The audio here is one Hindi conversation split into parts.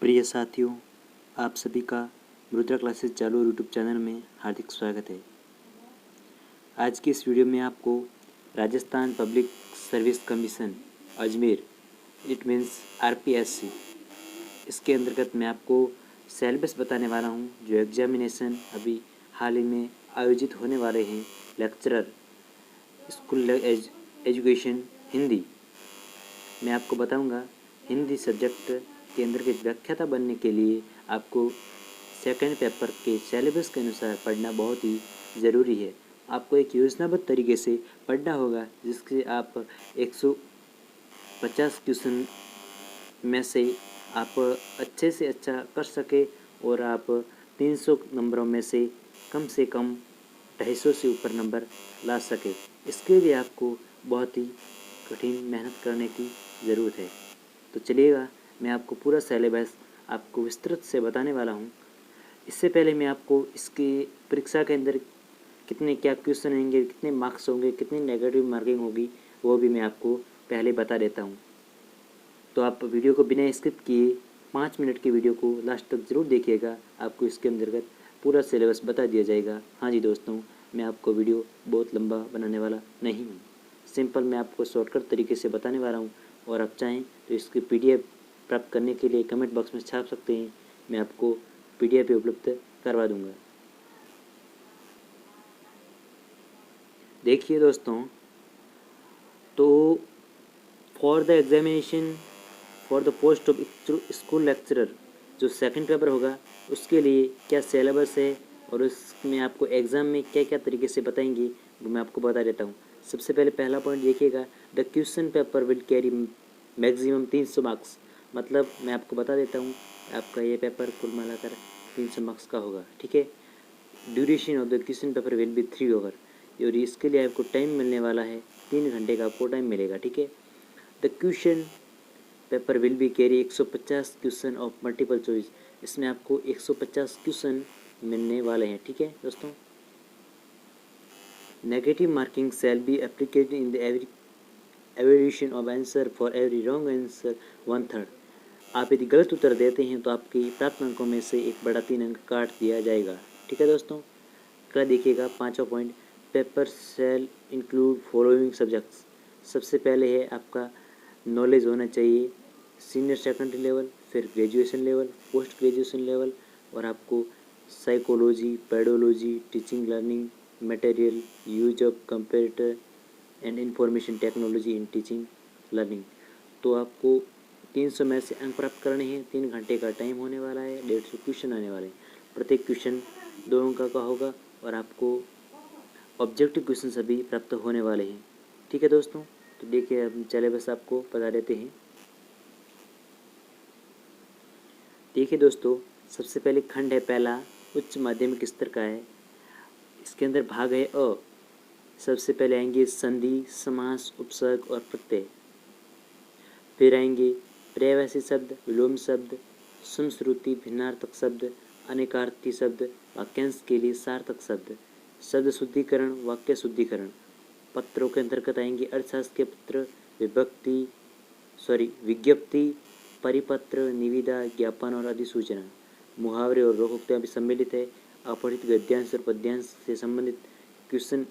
प्रिय साथियों, आप सभी का मुद्रा क्लासेस चालू यूट्यूब चैनल में हार्दिक स्वागत है। आज की इस वीडियो में आपको Rajasthan public service commission Ajmer it means RPSC, इसके अंतर्गत मैं आपको सिलेबस बताने वाला हूं जो एग्जामिनेशन अभी हाल ही में आयोजित होने वाले हैं। लेक्चरर स्कूल एजुकेशन हिंदी मैं आपको बताऊंगा। हिंदी सब्जेक्ट के अंतर्गत व्याख्याता बनने के लिए आपको सेकंड पेपर के सिलेबस के अनुसार पढ़ना बहुत ही ज़रूरी है। आपको एक योजनाबद्ध तरीके से पढ़ना होगा जिससे आप 150 क्वेश्चन में से आप अच्छे से अच्छा कर सके और आप 300 नंबरों में से कम 250 से ऊपर नंबर ला सके। इसके लिए आपको बहुत ही कठिन मेहनत करने की ज़रूरत है। तो चलिएगा, मैं आपको पूरा सिलेबस आपको विस्तृत से बताने वाला हूँ। इससे पहले मैं आपको इसकी परीक्षा के अंदर कितने क्या क्वेश्चन होंगे, कितने मार्क्स होंगे, कितनी नेगेटिव मार्किंग होगी, वो भी मैं आपको पहले बता देता हूँ। तो आप वीडियो को बिना स्किप किए 5 मिनट की वीडियो को लास्ट तक ज़रूर देखिएगा। आपको इसके अंतर्गत पूरा सिलेबस बता दिया जाएगा। हाँ जी दोस्तों, मैं आपको वीडियो बहुत लंबा बनाने वाला नहीं हूँ। सिंपल मैं आपको शॉर्टकट तरीके से बताने वाला हूँ। और आप चाहें तो इसकी PDF प्राप्त करने के लिए कमेंट बॉक्स में छाप सकते हैं। मैं आपको PDF पे उपलब्ध करवा दूंगा। देखिए दोस्तों, तो for the examination for the post of school lecturer जो सेकंड पेपर होगा उसके लिए क्या सिलेबस है और उसमें आपको एग्ज़ाम में क्या क्या तरीके से बताएंगे वो मैं आपको बता देता हूँ। सबसे पहले पहला पॉइंट देखिएगा, the question paper will carry maximum 300 marks. मतलब मैं आपको बता देता हूँ, आपका ये पेपर कुल मिलाकर 300 मार्क्स का होगा। ठीक है। Duration of the question paper will be 3 hour और इसके लिए आपको टाइम मिलने वाला है 3 घंटे का आपको टाइम मिलेगा। ठीक है। The question paper will be carry 150 question of multiple choice. इसमें आपको 150 क्वेश्चन मिलने वाले हैं। ठीक है दोस्तों। Negative marking shall be applicated in the every evaluation of answer for every wrong answer 1/3। आप यदि गलत उत्तर देते हैं तो आपकी प्राप्त अंकों में से 1/3 अंक काट दिया जाएगा। ठीक है दोस्तों। अगला देखिएगा, 5वां point, paper shall include following subjects. सबसे पहले है आपका नॉलेज होना चाहिए सीनियर सेकेंडरी लेवल, फिर graduation level, post graduation level, और आपको psychology, pedology, teaching learning material, use of computer and information technology in teaching learning. तो आपको 300 में से अंक प्राप्त करने हैं। 3 घंटे का टाइम होने वाला है। 150 क्वेश्चन आने वाले हैं। प्रत्येक क्वेश्चन 2 अंक का होगा और आपको ऑब्जेक्टिव क्वेश्चन सभी प्राप्त होने वाले हैं। ठीक है दोस्तों। तो देखिए, हम सिलेबस आपको बता देते हैं। देखिए दोस्तों, सबसे पहले खंड है पहला, उच्च माध्यमिक स्तर का है। इसके अंदर भाग है अ। सबसे पहले आएंगे संधि, समास, उपसर्ग और प्रत्यय। फिर आएंगे पर्यायवाची शब्द, विलोम शब्द, समश्रुति, भिन्नार्थक शब्द, अनेकार्थी शब्द, वाक्यांश के लिए सार्थक शब्द, शब्द शुद्धिकरण, वाक्य शुद्धिकरण। पत्रों के अंतर्गत आएंगे अर्थशास्त्र के पत्र, विज्ञप्ति, परिपत्र, निविदा, ज्ञापन और अधिसूचना। मुहावरे और लोकोक्तियाँ भी सम्मिलित है। अपठित गद्यांश और पद्यांश से संबंधित क्वेश्चन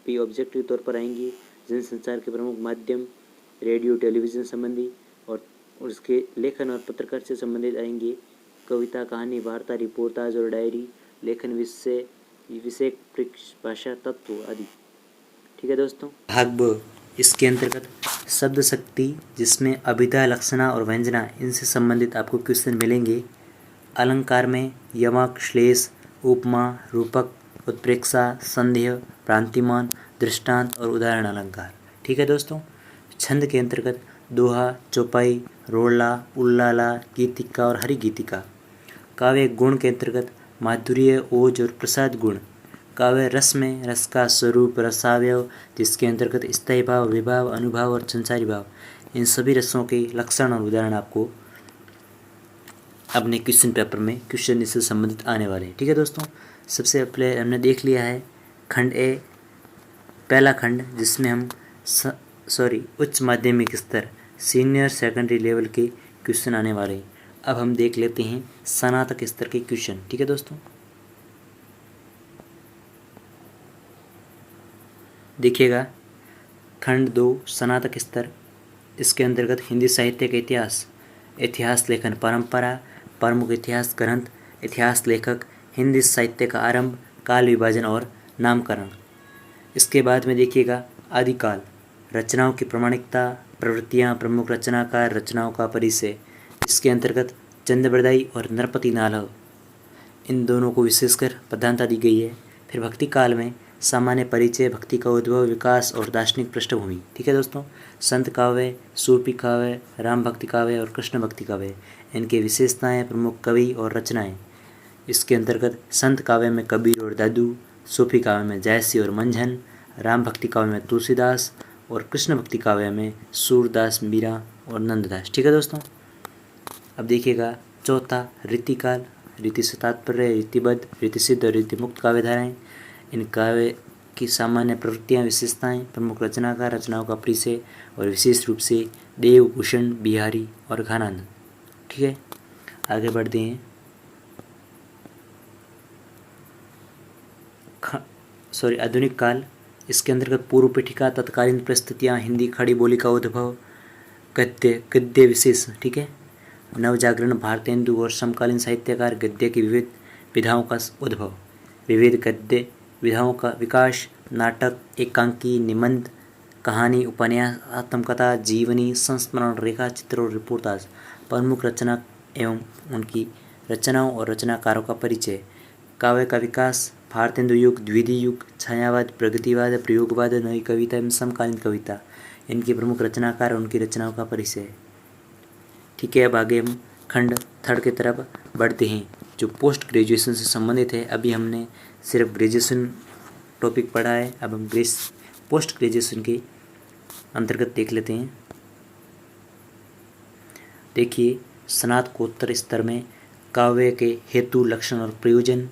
भी ऑब्जेक्टिव तौर पर आएंगी। जनसंचार के प्रमुख माध्यम, रेडियो, टेलीविज़न संबंधी, और उसके लेखन और पत्रकार से संबंधित आएंगे कविता, कहानी, वार्ता, रिपोर्टाज और डायरी, लेखन विषय, भाषा तत्व आदि। ठीक है दोस्तों। भाग ब, इसके अंतर्गत शब्द शक्ति, जिसमें अभिधा, लक्षणा और व्यंजना इनसे संबंधित आपको क्वेश्चन मिलेंगे। अलंकार में यमक, श्लेष, उपमा, रूपक, उत्प्रेक्षा, संदेह, प्रांतिमान, दृष्टांत और उदाहरण अलंकार। ठीक है दोस्तों। छंद के अंतर्गत दोहा, चौपाई, रोला, उल्लाला, गीतिका और हरि गीतिका। काव्य गुण के अंतर्गत माधुर्य, ओज और प्रसाद गुण। काव्य रस में रस का स्वरूप, रसावयव, जिसके अंतर्गत स्थायी भाव, विभाव, अनुभाव और संसारी भाव, इन सभी रसों के लक्षण और उदाहरण आपको अपने क्वेश्चन पेपर में क्वेश्चन इससे संबंधित आने वाले हैं। ठीक है दोस्तों। सबसे पहले हमने देख लिया है खंड ए, पहला खंड, जिसमें हम उच्च माध्यमिक स्तर सीनियर सेकेंडरी लेवल के क्वेश्चन आने वाले हैं। अब हम देख लेते हैं स्नातक स्तर के क्वेश्चन। ठीक है दोस्तों, देखिएगा खंड 2 स्नातक स्तर, इसके अंतर्गत हिंदी साहित्य का इतिहास, इतिहास लेखन परंपरा, प्रमुख इतिहास ग्रंथ, इतिहास लेखक, हिंदी साहित्य का आरंभ, काल विभाजन और नामकरण। इसके बाद में देखिएगा आदिकाल, रचनाओं की प्रामाणिकता, प्रवृत्तियाँ, प्रमुख रचनाकार, रचनाओं का परिचय। इसके अंतर्गत चंद्रबरदाई और नरपति नालव, इन दोनों को विशेषकर प्रधानता दी गई है। फिर भक्ति काल में सामान्य परिचय, भक्ति का उद्भव, विकास और दार्शनिक पृष्ठभूमि। ठीक है दोस्तों, संत काव्य, सूफी काव्य, राम भक्ति काव्य और कृष्ण भक्ति काव्य, इनकी विशेषताएं, प्रमुख कवि और रचनाएं। इसके अंतर्गत संत काव्य में कबीर और दादू, सूफी काव्य में जयसी और मंझन, राम भक्ति काव्य में तुलसीदास और कृष्ण भक्ति काव्य में सूरदास, मीरा और नंददास। ठीक है दोस्तों, अब देखिएगा चौथा रीतिकाल, रीति से तात्पर्य रीतिबद्ध, रीतिसिद्ध और रीतिमुक्त काव्य धाराएँ। इन काव्य की सामान्य प्रवृत्तियाँ, विशेषताएं, प्रमुख रचनाकार, रचनाओं का परिचय और विशेष रूप से देवभूषण, बिहारी और घनानंद। ठीक है, आगे बढ़ते हैं। आधुनिक काल, इसके अंतर्गत पूर्व पीठिका, तत्कालीन परिस्थितियाँ, हिंदी खड़ी बोली का उद्भव, गद्य विशेष। ठीक है, नवजागरण, भारतेंदु और समकालीन साहित्यकार, गद्य की विविध विधाओं का उद्भव, विविध गद्य विधाओं का विकास, नाटक, एकांकी, निबंध, कहानी, उपन्यास, आत्मकथा, जीवनी, संस्मरण, रेखा चित्र और रिपोर्टाज, प्रमुख रचना एवं उनकी रचनाओं और रचनाकारों का परिचय, काव्य का विकास, भारतेंदु युग, द्वितीय युग, छायावाद, प्रगतिवाद, प्रयोगवाद, नई कविता एवं समकालीन कविता, इनके प्रमुख रचनाकार और उनकी रचनाओं का परिचय। ठीक है, अब आगे हम खंड 3 की तरफ बढ़ते हैं, जो पोस्ट ग्रेजुएशन से संबंधित है। अभी हमने सिर्फ ग्रेजुएशन टॉपिक पढ़ा है, अब हम पोस्ट ग्रेजुएशन के अंतर्गत देख लेते हैं। देखिए, स्नातकोत्तर स्तर में काव्य के हेतु, लक्षण और प्रयोजन,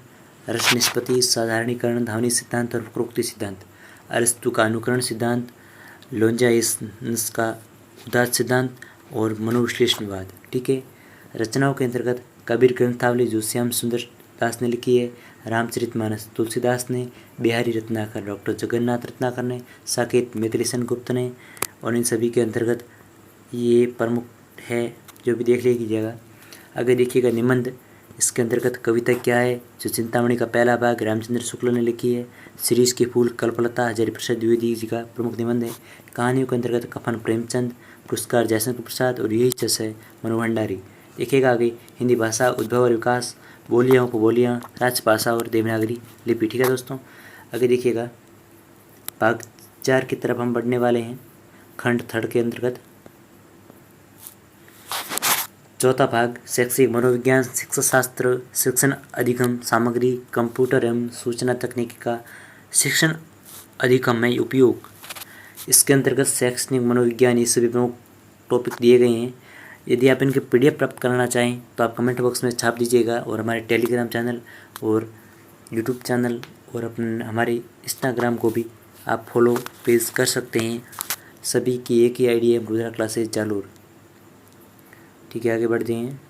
रस निष्पत्ति, साधारणीकरण, ध्वनि सिद्धांत और वक्रोक्ति सिद्धांत, अरस्तु का अनुकरण सिद्धांत, लोंजाइनस का उदात्त सिद्धांत और मनोविश्लेषणवाद। ठीक है, रचनाओं के अंतर्गत कबीर ग्रंथावली जो श्याम सुंदर दास ने लिखी है, रामचरितमानस तुलसीदास ने, बिहारी रत्नाकर डॉक्टर जगन्नाथ रत्नाकर ने, साकेत मैथिली गुप्त ने, और इन सभी के अंतर्गत ये प्रमुख है, जो भी देख लीजिएगा। आगे देखिएगा निबंध, इसके अंतर्गत कविता क्या है, जो चिंतामणि का पहला भाग रामचंद्र शुक्ल ने लिखी है, शिरीष के फूल, कल्पलता हजारी प्रसाद द्विवेदी जी का प्रमुख निबंध है। कहानियों के अंतर्गत कफन प्रेमचंद, पुरस्कार जयशंकर प्रसाद और यही जस है मनोभंडारी। देखिएगा आगे हिंदी भाषा, उद्भव और विकास, बोलियाँ, उपबोलियाँ, राजभाषा और देवनागरी लिपि। ठीक है दोस्तों, आगे देखिएगा भाग 4 की तरफ हम बढ़ने वाले हैं। खंड 3 के अंतर्गत चौथा भाग शैक्षिक मनोविज्ञान, शिक्षा शास्त्र, शिक्षण अधिगम सामग्री, कंप्यूटर एवं सूचना तकनीकी का शिक्षण अधिगम में उपयोग। इसके अंतर्गत शैक्षणिक मनोविज्ञान, ये सभी प्रमुख टॉपिक दिए गए हैं। यदि आप इनके PDF प्राप्त करना चाहें तो आप कमेंट बॉक्स में छाप दीजिएगा, और हमारे टेलीग्राम चैनल और यूट्यूब चैनल और अपने हमारे इंस्टाग्राम को भी आप फॉलो पेज कर सकते हैं। सभी की एक ही ID है, रुद्रा क्लासेज जालोर। ठीक है, आगे बढ़ते हैं।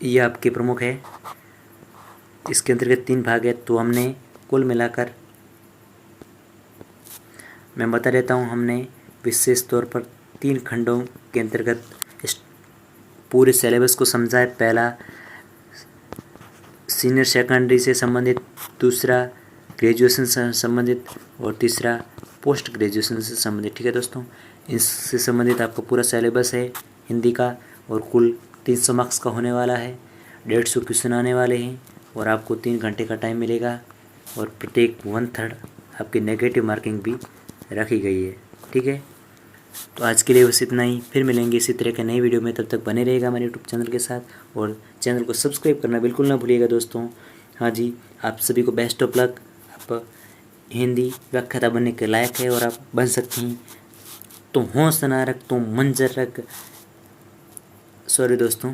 ये आपके प्रमुख है, इसके अंतर्गत 3 भाग है, तो हमने कुल मिलाकर मैं बता देता हूँ, हमने विशेष तौर पर 3 खंडों के अंतर्गत इस पूरे सिलेबस को समझा है। पहला सीनियर सेकेंडरी से संबंधित, दूसरा ग्रेजुएशन से संबंधित और तीसरा पोस्ट ग्रेजुएशन से संबंधित। ठीक है दोस्तों, इससे संबंधित आपका पूरा सिलेबस है हिंदी का, और कुल 300 मार्क्स का होने वाला है। 150 क्वेश्चन आने वाले हैं और आपको 3 घंटे का टाइम मिलेगा, और प्रत्येक 1/3 आपकी नेगेटिव मार्किंग भी रखी गई है। ठीक है, तो आज के लिए बस इतना ही। फिर मिलेंगे इसी तरह के नई वीडियो में, तब तक बने रहेगा हमारे यूट्यूब चैनल के साथ, और चैनल को सब्सक्राइब करना बिल्कुल ना भूलिएगा दोस्तों। हाँ जी, आप सभी को बेस्ट ऑफ लक। आप हिंदी व्याख्याता बनने के लायक है और आप बन सकती हैं। तो होश ना रख, तो मंजर रख। सॉरी दोस्तों,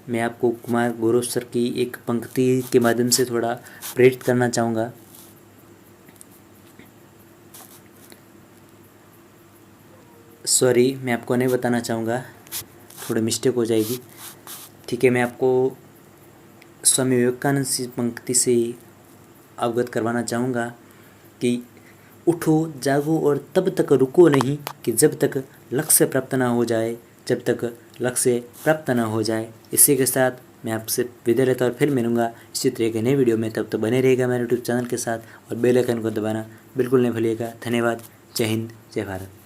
मैं आपको कुमार गौरव सर की एक पंक्ति के माध्यम से थोड़ा प्रेरित करना चाहूँगा। सॉरी, मैं आपको नहीं बताना चाहूँगा, थोड़ा मिस्टेक हो जाएगी। ठीक है, मैं आपको स्वामी विवेकानंद की पंक्ति से अवगत करवाना चाहूँगा कि उठो जागो और तब तक रुको नहीं कि जब तक लक्ष्य प्राप्त ना हो जाए, जब तक लक्ष्य प्राप्त ना हो जाए। इसी के साथ मैं आपसे विदा लेता और फिर मिलूँगा इसी तरह के नए वीडियो में। तब तक बने रहेगा मेरे यूट्यूब चैनल के साथ और बेल आइकन को दबाना बिल्कुल नहीं भूलिएगा। धन्यवाद। जय हिंद, जय भारत।